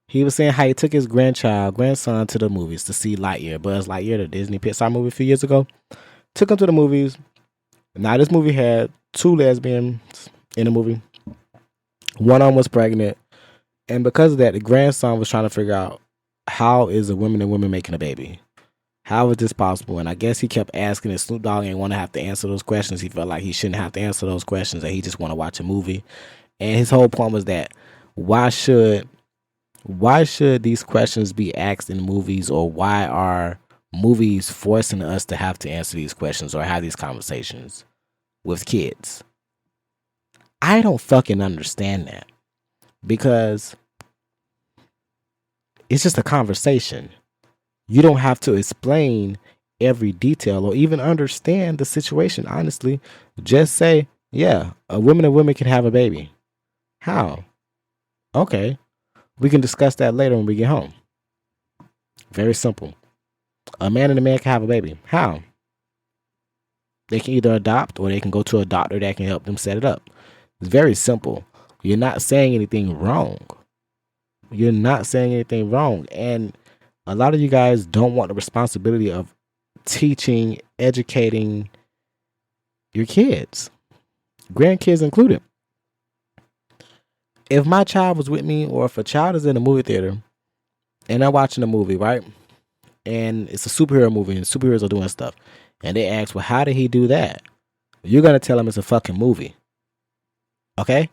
He was saying how he took his grandson to the movies to see Lightyear, Buzz Lightyear, the Disney Pixar movie a few years ago. Took him to the movies. Now, this movie had 2 lesbians in the movie. One of them was pregnant. And because of that, the grandson was trying to figure out, how is a woman and woman making a baby? How is this possible? And I guess he kept asking, and Snoop Dogg ain't want to have to answer those questions. He felt like he shouldn't have to answer those questions, and he just want to watch a movie. And his whole point was that, why should these questions be asked in movies, or why are movies forcing us to have to answer these questions or have these conversations with kids? I don't fucking understand that, because it's just a conversation. You don't have to explain every detail or even understand the situation, honestly. Just say, yeah, a woman and woman can have a baby. How? Okay. We can discuss that later when we get home. Very simple. A man and a man can have a baby. How? They can either adopt, or they can go to a doctor that can help them set it up. It's very simple. You're not saying anything wrong. You're not saying anything wrong. And a lot of you guys don't want the responsibility of teaching, educating your kids, grandkids included. If my child was with me, or if a child is in a movie theater and they're watching a movie, right? And it's a superhero movie and superheroes are doing stuff, and they ask, well, how did he do that? You're going to tell them it's a fucking movie. Okay?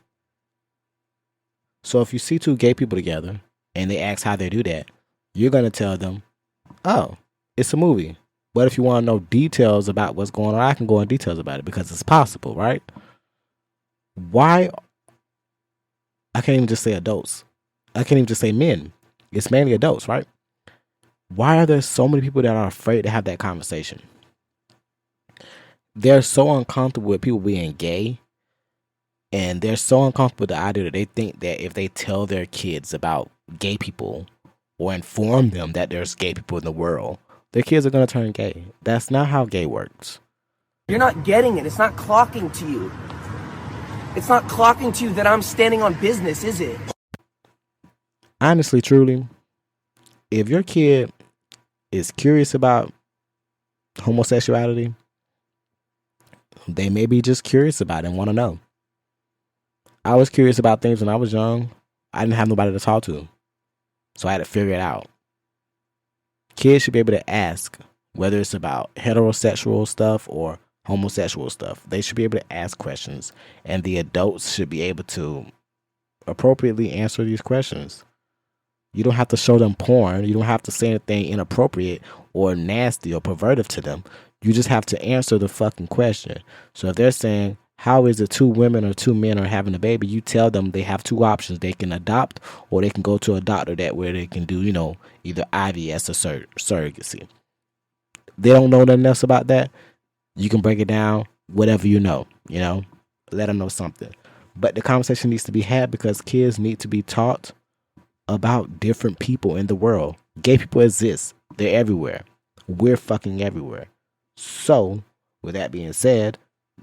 So if you see 2 gay people together and they ask how they do that, you're going to tell them, oh, it's a movie. But if you want to know details about what's going on, I can go in details about it because it's possible, right? Why? I can't even just say adults. I can't even just say men. It's mainly adults, right? Why are there so many people that are afraid to have that conversation? They're so uncomfortable with people being gay. And they're so uncomfortable with the idea that they think that if they tell their kids about gay people or inform them that there's gay people in the world, their kids are going to turn gay. That's not how gay works. You're not getting it. It's not clocking to you. It's not clocking to you that I'm standing on business, is it? Honestly, truly, if your kid is curious about homosexuality, they may be just curious about it and want to know. I was curious about things when I was young. I didn't have nobody to talk to, so I had to figure it out. Kids should be able to ask, whether it's about heterosexual stuff or homosexual stuff. They should be able to ask questions, and the adults should be able to appropriately answer these questions. You don't have to show them porn. You don't have to say anything inappropriate or nasty or perverted to them. You just have to answer the fucking question. So if they're saying, how is it 2 women or 2 men are having a baby? You tell them they have 2 options. They can adopt, or they can go to a doctor where they can do, either IVS or surrogacy. They don't know nothing else about that. You can break it down, whatever let them know something. But the conversation needs to be had because kids need to be taught about different people in the world. Gay people exist. They're everywhere. We're fucking everywhere. So, with that being said,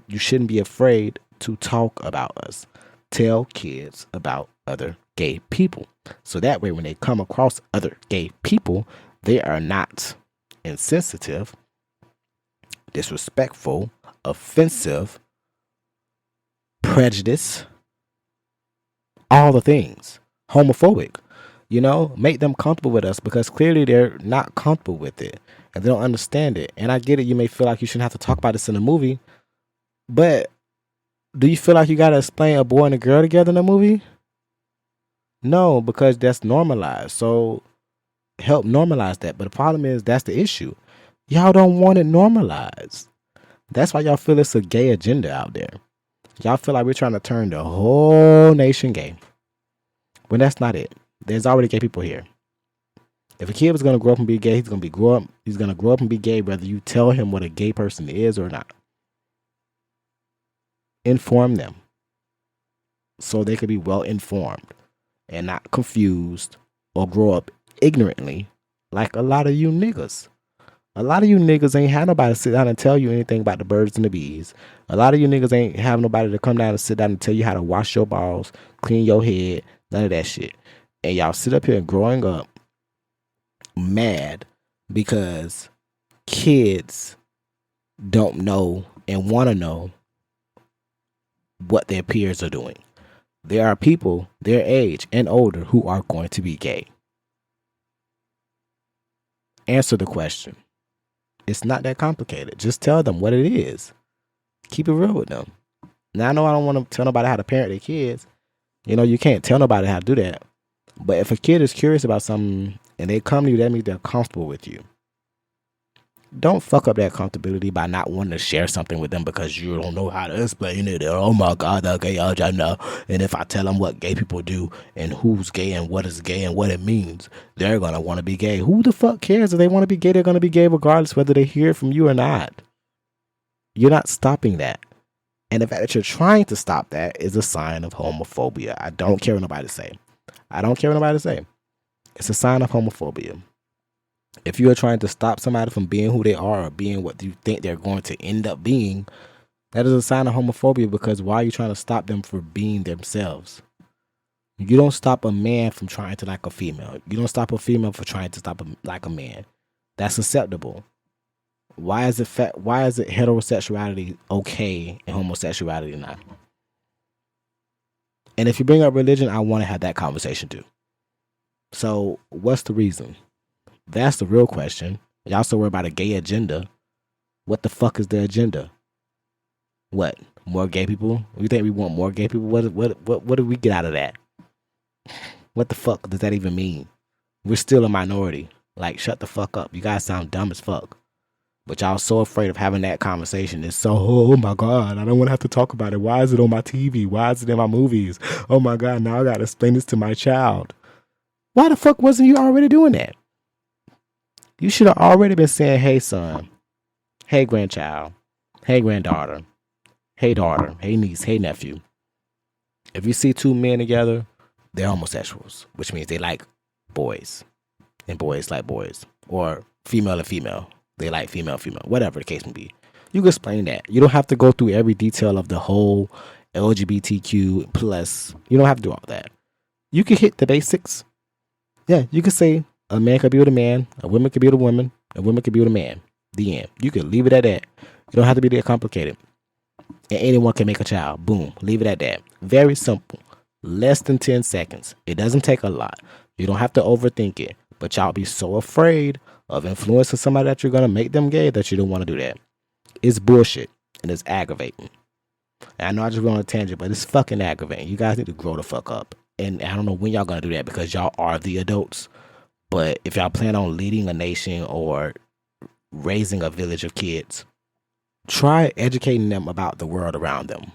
you shouldn't be afraid to talk about us. Tell kids about other gay people. So that way, when they come across other gay people, they are not insensitive, disrespectful, offensive, prejudice, all the things, homophobic. Make them comfortable with us, because clearly they're not comfortable with it and they don't understand it. And I get it, you may feel like you shouldn't have to talk about this in a movie, but do you feel like you gotta explain a boy and a girl together in a movie? No, because that's normalized. So help normalize that. But the problem is, that's the issue. Y'all don't want it normalized. That's why y'all feel it's a gay agenda out there. Y'all feel like we're trying to turn the whole nation gay, when that's not it. There's already gay people here. If a kid was gonna grow up and be gay, he's gonna grow up and be gay, whether you tell him what a gay person is or not. Inform them so they could be well informed and not confused or grow up ignorantly like a lot of you niggas. A lot of you niggas ain't had nobody sit down and tell you anything about the birds and the bees. A lot of you niggas ain't have nobody to come down and sit down and tell you how to wash your balls, clean your head, none of that shit. And y'all sit up here growing up mad because kids don't know and want to know what their peers are doing. There are people their age and older who are going to be gay. Answer the question. It's not that complicated. Just tell them what it is. Keep it real with them. Now, I know I don't want to tell nobody how to parent their kids. You can't tell nobody how to do that. But if a kid is curious about something and they come to you, that means they're comfortable with you. Don't fuck up that comfortability by not wanting to share something with them because you don't know how to explain it. Oh my God, the gay agenda. And if I tell them what gay people do and who's gay and what is gay and what it means, they're going to want to be gay. Who the fuck cares? If they want to be gay, they're going to be gay regardless whether they hear it from you or not. You're not stopping that. And the fact that you're trying to stop that is a sign of homophobia. I don't care what nobody say. It's a sign of homophobia. If you are trying to stop somebody from being who they are or being what you think they're going to end up being, that is a sign of homophobia, because why are you trying to stop them from being themselves? You don't stop a man from trying to like a female. You don't stop a female from trying to stop like a man. That's acceptable. Why is it heterosexuality okay and homosexuality not? And if you bring up religion, I want to have that conversation too. So what's the reason? That's the real question. Y'all so worried about a gay agenda. What the fuck is the agenda? What? More gay people? You think we want more gay people? What do we get out of that? What the fuck does that even mean? We're still a minority. Like, shut the fuck up. You guys sound dumb as fuck. But y'all so afraid of having that conversation. It's so, oh my God, I don't want to have to talk about it. Why is it on my TV? Why is it in my movies? Oh my God, now I got to explain this to my child. Why the fuck wasn't you already doing that? You should have already been saying, hey son, hey grandchild, hey granddaughter, hey daughter, hey niece, hey nephew. If you see two men together, they're homosexuals, which means they like boys and boys like boys, or female and female. They like female, whatever the case may be. You can explain that. You don't have to go through every detail of the whole LGBTQ plus. You don't have to do all that. You can hit the basics. Yeah, you can say a man could be with a man, a woman could be with a woman, a woman could be with a man. The end. You can leave it at that. You don't have to be that complicated. And anyone can make a child. Boom. Leave it at that. Very simple. Less than 10 seconds. It doesn't take a lot. You don't have to overthink it. But y'all be so afraid of influencing somebody that you're going to make them gay that you don't want to do that. It's bullshit. And it's aggravating. And I know I just went on a tangent, but it's fucking aggravating. You guys need to grow the fuck up. And I don't know when y'all going to do that, because y'all are the adults. But if y'all plan on leading a nation or raising a village of kids, try educating them about the world around them.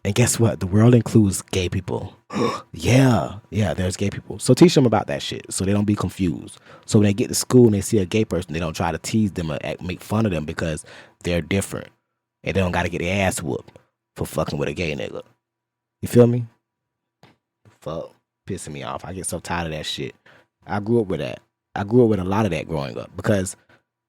And guess what? The world includes gay people. Yeah, there's gay people. So teach them about that shit so they don't be confused. So when they get to school and they see a gay person, they don't try to tease them or make fun of them because they're different. And they don't got to get their ass whooped for fucking with a gay nigga. You feel me? Fuck. Pissing me off. I get so tired of that shit. I grew up with that. I grew up with a lot of that growing up because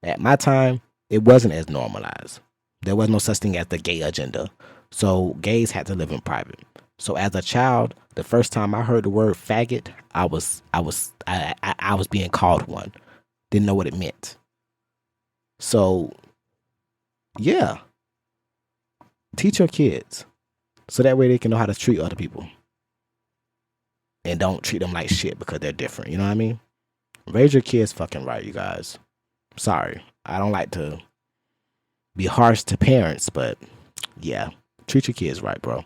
at my time, it wasn't as normalized. There was no such thing as the gay agenda. So gays had to live in private. So as a child, the first time I heard the word faggot, I was being called one. Didn't know what it meant. So yeah, teach your kids so that way they can know how to treat other people and don't treat them like shit because they're different. You know what I mean? Raise your kids fucking right, you guys. Sorry, I don't like to be harsh to parents, but yeah, treat your kids right, bro.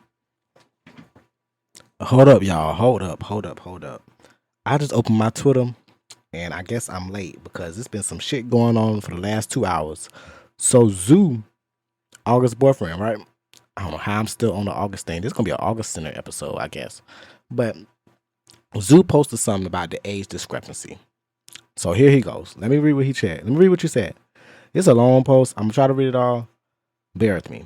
Hold up, y'all. Hold up. I just opened my Twitter and I guess I'm late because there's been some shit going on for the last 2 hours. So Zoo, August's boyfriend, right? I don't know how I'm still on the August thing. This is gonna be an August Center episode, I guess. But Zoo posted something about the age discrepancy. So here he goes. Let me read what he said. Let me read what you said. It's a long post. I'm gonna try to read it all. Bear with me.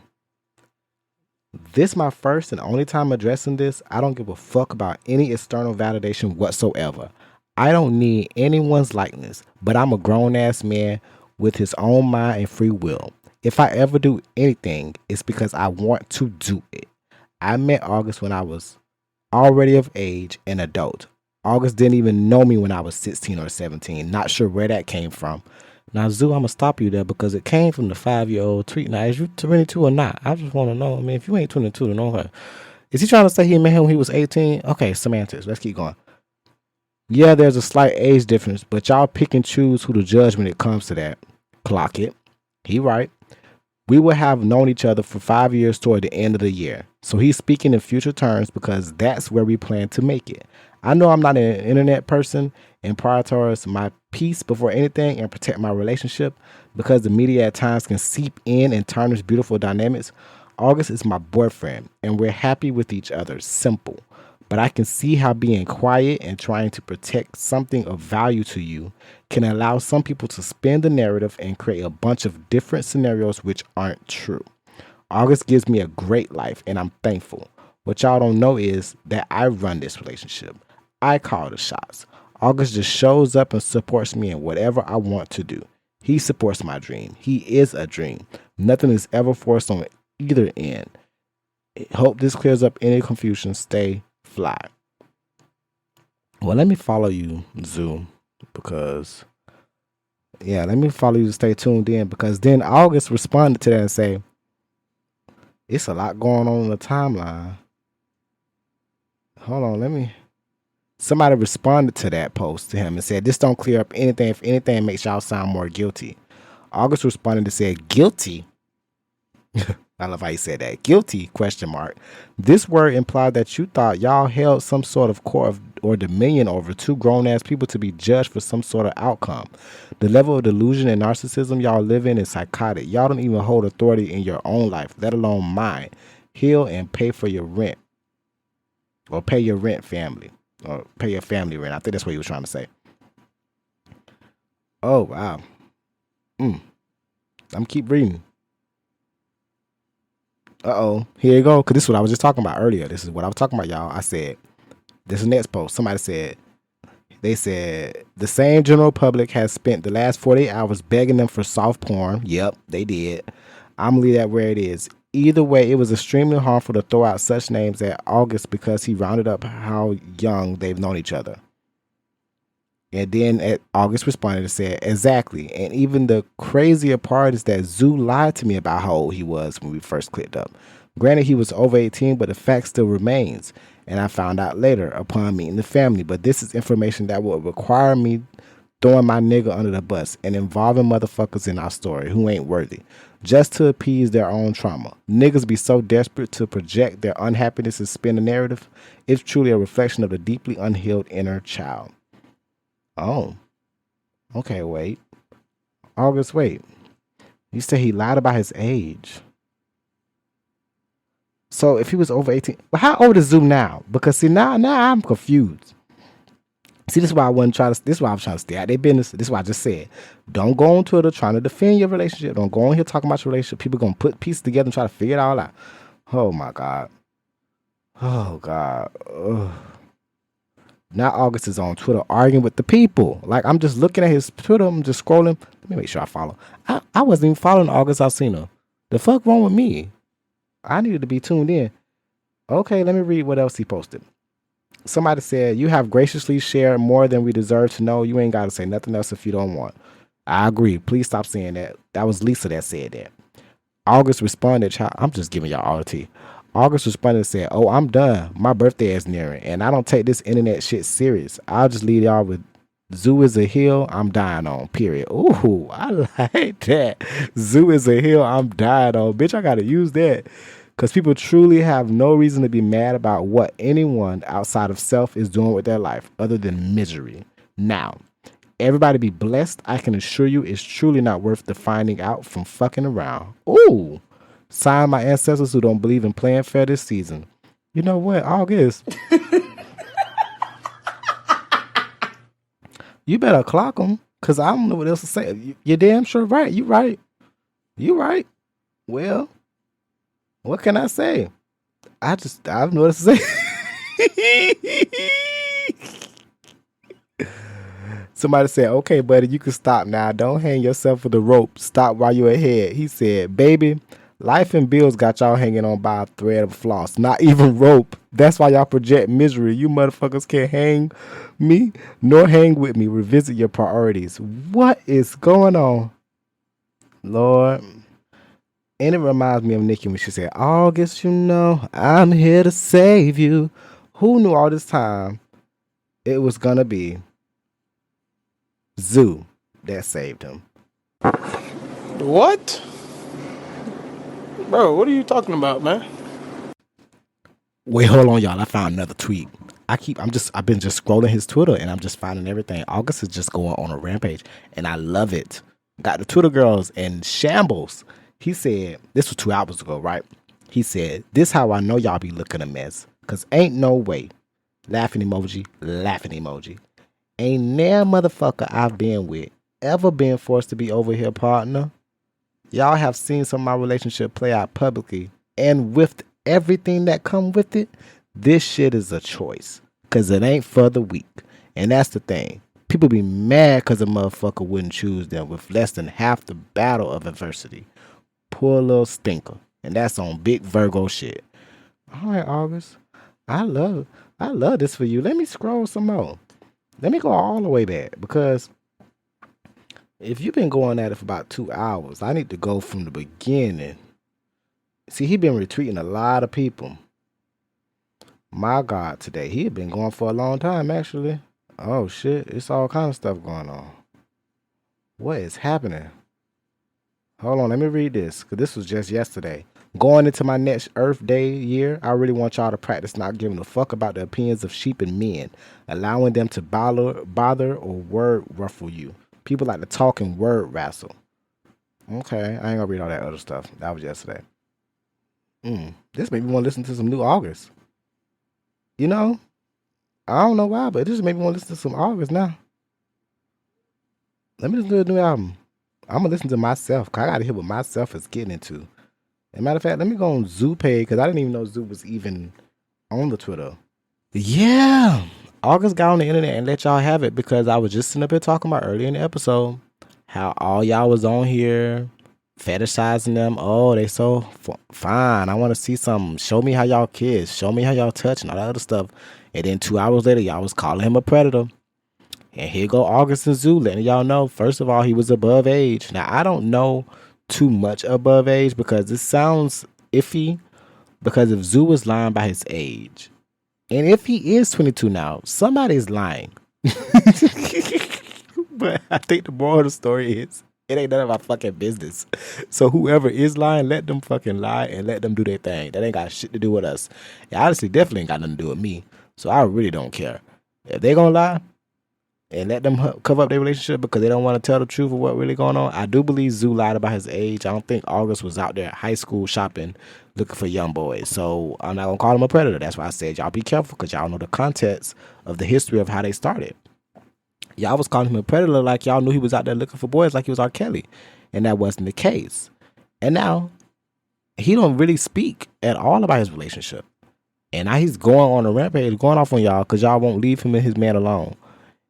This my first and only time addressing this. I don't give a fuck about any external validation whatsoever. I don't need anyone's likeness, but I'm a grown-ass man with his own mind and free will. If I ever do anything, it's because I want to do it. I met August when I was already of age and adult. August didn't even know me when I was 16 or 17. Not sure where that came from. Now, Zoo, I'm going to stop you there because it came from the 5-year-old tweet. Now, is you 22 or not? I just want to know. I mean, if you ain't 22, then okay. Is he trying to say he met him when he was 18? Okay, semantics. Let's keep going. Yeah, there's a slight age difference, but y'all pick and choose who to judge when it comes to that. Clock it. He right. We will have known each other for 5 years toward the end of the year. So he's speaking in future terms because that's where we plan to make it. I know I'm not an internet person and prioritize my peace before anything and protect my relationship because the media at times can seep in and tarnish beautiful dynamics. August is my boyfriend and we're happy with each other. Simple. But I can see how being quiet and trying to protect something of value to you can allow some people to spin the narrative and create a bunch of different scenarios which aren't true. August gives me a great life and I'm thankful. What y'all don't know is that I run this relationship. I call the shots. August just shows up and supports me in whatever I want to do. He supports my dream. He is a dream. Nothing is ever forced on either end. Hope this clears up any confusion. Stay fly. Well, let me follow you, Zoo, because let me follow you to stay tuned in because then August responded to that and say, it's a lot going on in the timeline. Hold on, somebody responded to that post to him and said, this don't clear up anything. If anything, it makes y'all sound more guilty. August responded and said, guilty? I love how he said that. Guilty, ? This word implied that you thought y'all held some sort of court or dominion over two grown-ass people to be judged for some sort of outcome. The level of delusion and narcissism y'all live in is psychotic. Y'all don't even hold authority in your own life, let alone mine. Heal and pay for your rent. Or pay your rent, family. Or pay your family rent. I think that's what he was trying to say. Oh, wow. I'm keep reading. Here you go. Because this is what I was just talking about earlier. This is what I was talking about, y'all. I said, this is the next post. Somebody said, they said, the same general public has spent the last 48 hours begging them for soft porn. Yep, they did. I'm going to leave that where it is. Either way, it was extremely harmful to throw out such names at August because he rounded up how young they've known each other. And then August responded and said, exactly. And even the crazier part is that Zoo lied to me about how old he was when we first clicked up. Granted, he was over 18, but the fact still remains. And I found out later upon meeting the family. But this is information that will require me throwing my nigga under the bus and involving motherfuckers in our story who ain't worthy. Just to appease their own trauma. Niggas be so desperate to project their unhappiness and spin the narrative. It's truly a reflection of the deeply unhealed inner child. Oh, okay, wait. August, wait. You said he lied about his age. So if he was over 18, but how old is Zoo now? Because see, now I'm confused. See, this is why I wasn't trying to. This is why I was trying to stay out their business. This is why I just said, don't go on Twitter trying to defend your relationship. Don't go on here talking about your relationship. People gonna put pieces together and try to figure it all out. Oh my God. Oh God. Ugh. Now August is on Twitter arguing with the people. Like, I'm just looking at his Twitter. I'm just scrolling. Let me make sure I follow. I wasn't even following August Alsina. The fuck wrong with me? I needed to be tuned in. Okay, let me read what else he posted. Somebody said, "You have graciously shared more than we deserve to know. You ain't got to say nothing else if you don't want." I agree. Please stop saying that. That was Lisa that said that. August responded, I'm just giving y'all all the tea. August responded and said, "Oh, I'm done. My birthday is nearing, and I don't take this internet shit serious. I'll just leave y'all with Zoo is a hill I'm dying on, period." Ooh, I like that. Zoo is a hill I'm dying on. Bitch, I gotta use that. Because people truly have no reason to be mad about what anyone outside of self is doing with their life other than misery. Now, everybody be blessed. I can assure you it's truly not worth the finding out from fucking around. Ooh. Sign my ancestors who don't believe in playing fair this season. You know what, August? You better clock them, because I don't know what else to say. You're damn sure right. You right. You right. Well, what can I say? I don't know what to say. Somebody said, "Okay, buddy, you can stop now. Don't hang yourself with the rope. Stop while you're ahead." He said, "Baby, life and bills got y'all hanging on by a thread of floss, not even rope. That's why y'all project misery. You motherfuckers can't hang me, nor hang with me. Revisit your priorities." What is going on? Lord. And it reminds me of Nikki when she said, "August, you know, I'm here to save you." Who knew all this time it was going to be Zoo that saved him? What? Bro, what are you talking about, man? Wait, hold on, y'all. I found another tweet. I've been just scrolling his Twitter and I'm just finding everything. August is just going on a rampage and I love it. Got the Twitter girls in shambles. He said, this was 2 hours ago, right? He said, "This how I know y'all be looking a mess. Cause ain't no way." Laughing emoji, laughing emoji. "Ain't near motherfucker I've been with ever been forced to be over here, partner. Y'all have seen some of my relationship play out publicly, and with everything that come with it, this shit is a choice. Cause it ain't for the weak. And that's the thing. People be mad cause a motherfucker wouldn't choose them with less than half the battle of adversity. Poor little stinker. And that's on big Virgo shit." All right, August. I love this for you. Let me scroll some more. Let me go all the way back, because if you've been going at it for about 2 hours, I need to go from the beginning. See, he been retweeting a lot of people. My God, today. He had been going for a long time, actually. Oh, shit. It's all kind of stuff going on. What is happening? Hold on, let me read this, because this was just yesterday. "Going into my next Earth Day year, I really want y'all to practice not giving a fuck about the opinions of sheep and men, allowing them to bother or word ruffle you. People like to talk and word wrestle." Okay, I ain't gonna read all that other stuff. That was yesterday. This made me want to listen to some new August. You know, I don't know why, but this made me want to listen to some August now. Let me listen to a new album. I'm gonna listen to myself, because I gotta hear what myself is getting into. As a matter of fact, let me go on Zoo page, because I didn't even know Zoo was even on the Twitter. Yeah, August got on the internet and let y'all have it, because I was just sitting up here talking about earlier in the episode how all y'all was on here fetishizing them. Oh, they so fine. I want to see something. Show me how y'all kiss. Show me how y'all touch and all that other stuff. And then 2 hours later, y'all was calling him a predator. And here go August and Zoo letting y'all know, first of all, he was above age. Now, I don't know too much above age, because it sounds iffy, because if Zoo is lying by his age, and if he is 22 now, somebody's lying. But I think the moral of the story is, it ain't none of our fucking business. So whoever is lying, let them fucking lie and let them do their thing. That ain't got shit to do with us. It honestly definitely ain't got nothing to do with me. So I really don't care. If they gonna lie, and let them cover up their relationship because they don't want to tell the truth of what really going on. I do believe Zoo lied about his age. I don't think August was out there at high school shopping looking for young boys. So I'm not going to call him a predator. That's why I said y'all be careful, because y'all know the context of the history of how they started. Y'all was calling him a predator like y'all knew he was out there looking for boys like he was R. Kelly. And that wasn't the case. And now he don't really speak at all about his relationship. And now he's going on a rampage, going off on y'all because y'all won't leave him and his man alone.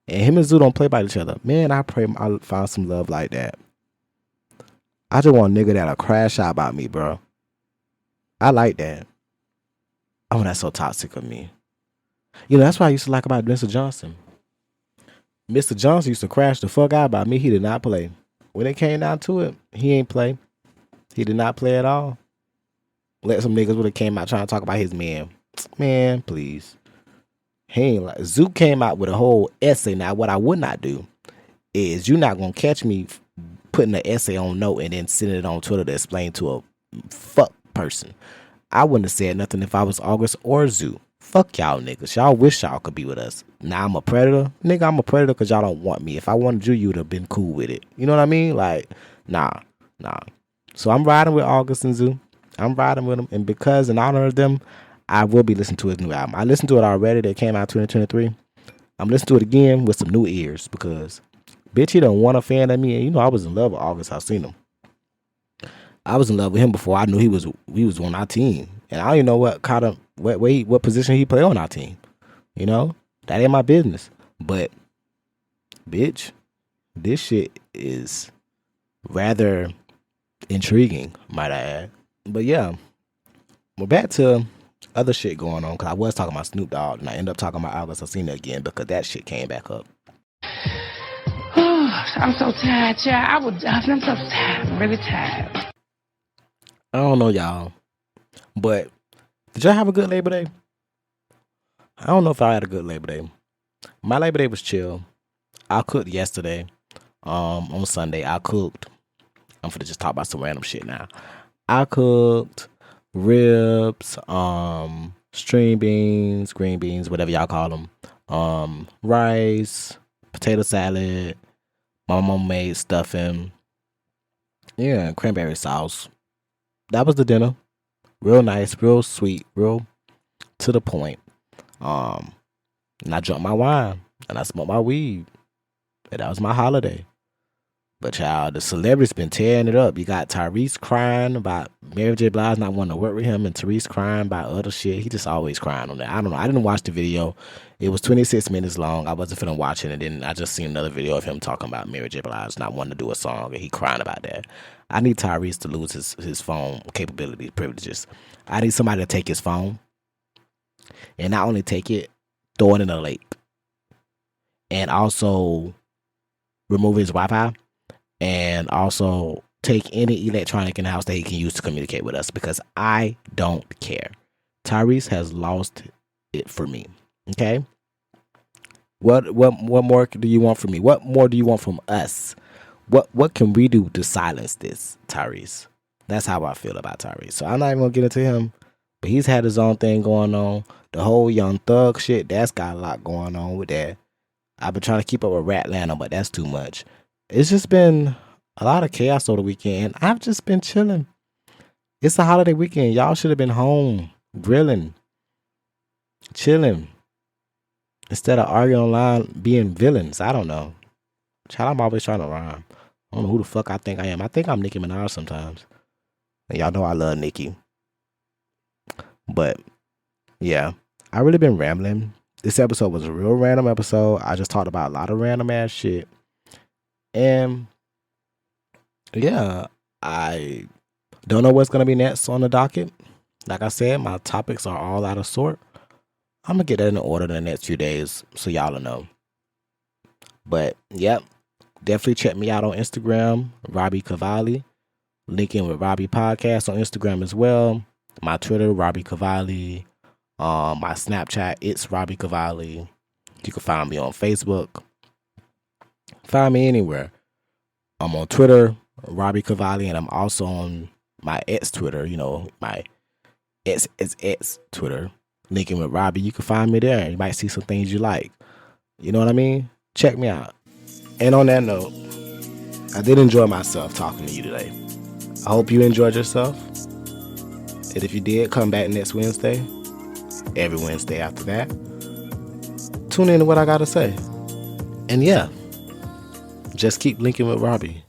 And him and Zoo don't play by each other. Man, I pray I find some love like that. I just want a nigga that'll crash out about me, bro. I like that. I want that's so toxic of me. You know, that's what I used to like about Mr. Johnson. Mr. Johnson used to crash the fuck out about me. He did not play. When it came down to it, he ain't play. He did not play at all. Let some niggas would have came out trying to talk about his man. Man, please. He ain't like Zook came out with a whole essay. Now, what I would not do is you're not gonna catch me putting an essay on note and then sending it on Twitter to explain to a fuck person. I wouldn't have said nothing if I was August or Zoo. Fuck y'all niggas. Y'all wish y'all could be with us. Now I'm a predator. Nigga, I'm a predator because y'all don't want me. If I wanted you would have been cool with it. You know what I mean? Like, nah. So I'm riding with August and Zoo. I'm riding with them. And because in honor of them, I will be listening to his new album. I listened to it already. That came out 2023. I'm listening to it again with some new ears because, bitch, he done want a fan of me. And you know I was in love with August Alsina. I was in love with him before I knew he was on our team. And I don't even know what position he play on our team. You know? That ain't my business. But, bitch, this shit is rather intriguing, might I add. But yeah, we're back to other shit going on, because I was talking about Snoop Dogg and I ended up talking about August Alsina again because that shit came back up. I'm so tired, child. I'm so tired. I'm really tired. I don't know, y'all, but did y'all have a good Labor Day? I don't know if I had a good Labor Day. My Labor Day was chill. I cooked yesterday. On Sunday, I cooked. I'm finna just talk about some random shit now. I cooked ribs, string beans, green beans, whatever y'all call them, rice, potato salad. My mom made stuffing. Yeah, cranberry sauce. That was the dinner. Real nice, real sweet, real to the point. And I drank my wine and I smoked my weed. And that was my holiday. But child, the celebrities been tearing it up. You got Tyrese crying about Mary J. Blige not wanting to work with him, and Tyrese crying about other shit. He just always crying on that. I don't know. I didn't watch the video. It was 26 minutes long. I wasn't finna watch it, and then I just seen another video of him talking about Mary J. Blige not wanting to do a song, and he crying about that. I need Tyrese to lose his phone capability privileges. I need somebody to take his phone and not only take it, throw it in a lake, and also remove his Wi-Fi. And also take any electronic in the house that he can use to communicate with us, because I don't care. Tyrese has lost it for me. Okay? What more do you want from me? What more do you want from us? What can we do to silence this, Tyrese? That's how I feel about Tyrese. So I'm not even gonna get into him, but he's had his own thing going on. The whole Young Thug shit, that's got a lot going on with that. I've been trying to keep up with Ratlanta, but that's too much. It's just been a lot of chaos over the weekend. I've just been chilling. It's a holiday weekend. Y'all should have been home, grilling, chilling, instead of arguing online, being villains. I don't know. Child, I'm always trying to rhyme. I don't know who the fuck I think I am. I think I'm Nicki Minaj sometimes. And y'all know I love Nicki. But, yeah. I really been rambling. This episode was a real random episode. I just talked about a lot of random ass shit. And yeah, I don't know what's going to be next on the docket. Like I said, my topics are all out of sort. I'm going to get that in order in the next few days so y'all will know. But, yep, definitely check me out on Instagram, robbykavalli. Linkinwitrobby podcast on Instagram as well. My Twitter, robbykavalli. My Snapchat, it's robbykavalli. You can find me on Facebook. Find me anywhere. I'm on Twitter, Robbie Cavalli, and I'm also on my ex Twitter, you know, my ex Twitter, Linkin with Robbie. You can find me there. You might see some things you like. You know what I mean? Check me out. And on that note, I did enjoy myself talking to you today. I hope you enjoyed yourself. And if you did, come back next Wednesday. Every Wednesday after that. Tune in to what I got to say. And yeah. Just keep linking with Robbie.